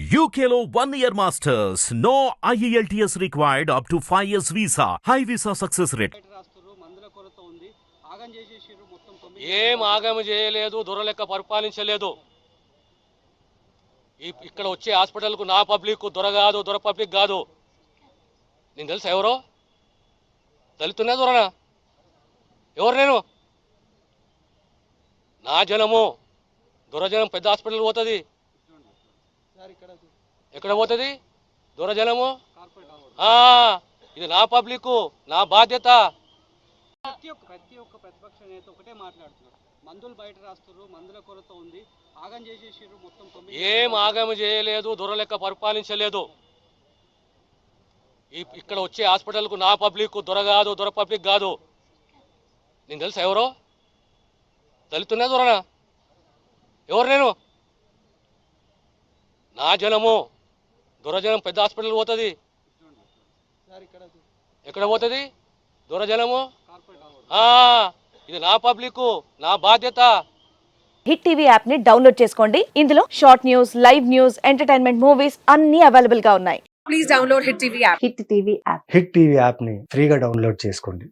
UKLO 1 year masters. No IELTS required up to 5 years visa. High visa success rate. రాస్తున్నారు మందుల కొరత ఉంది ఆగం చేసేసిర్రు మొత్తం 9 ఏం ఆగమ చేయలేదు, దొరలెక్క పరిపాలించలేదు. ఇక్కడ వచ్చే హాస్పిటల్కు నా పబ్లిక్ దొర కాదు, దొర పబ్లిక్ కాదు. నేను తెలుసా ఎవరో? దళితున్నా దొరనా? ఎవరు నేను? నా జనము దొరజనం పెద్ద హాస్పిటల్ పోతుంది. ఎక్కడ పోతుంది దొరజనము? ఇది నా పబ్లిక్, నా బాధ్యత. ప్రతి ఒక్క ప్రతిపక్ష నేత ఒకటే మాట్లాడుతున్నారు, మందులు బయట రాస్తున్నారు, మందుల కొరత ఉంది ఆగం చేసేసిర్రు మొత్తం 9 ఏం ఆగమ చేయలేదు, దొరలెక్క పరిపాలించలేదు. ఇక్కడ వచ్చే హాస్పిటల్కు నా పబ్లిక్ దొర కాదు, దొర పబ్లిక్ కాదు. నేను తెలుసా ఎవరో? దళితున్నా దొరనా? ఎవరు నేను? నా జనము దొరజనం పెద్ద హాస్పిటల్ పోతుంది. ఎక్కడ పోతుంది దొరజనము? ఇది నా పబ్లిక్, నా బాధ్యత. హిట్ టీవీ యాప్ ని డౌన్లోడ్ చేసుకోండి. ఇందులో short news, live news, entertainment movies అన్ని అవైలబుల్ గా ఉన్నాయి. Please download Hit TV app. Hit TV app. Hit TV యాప్ని ఫ్రీగా డౌన్లోడ్ చేసుకోండి.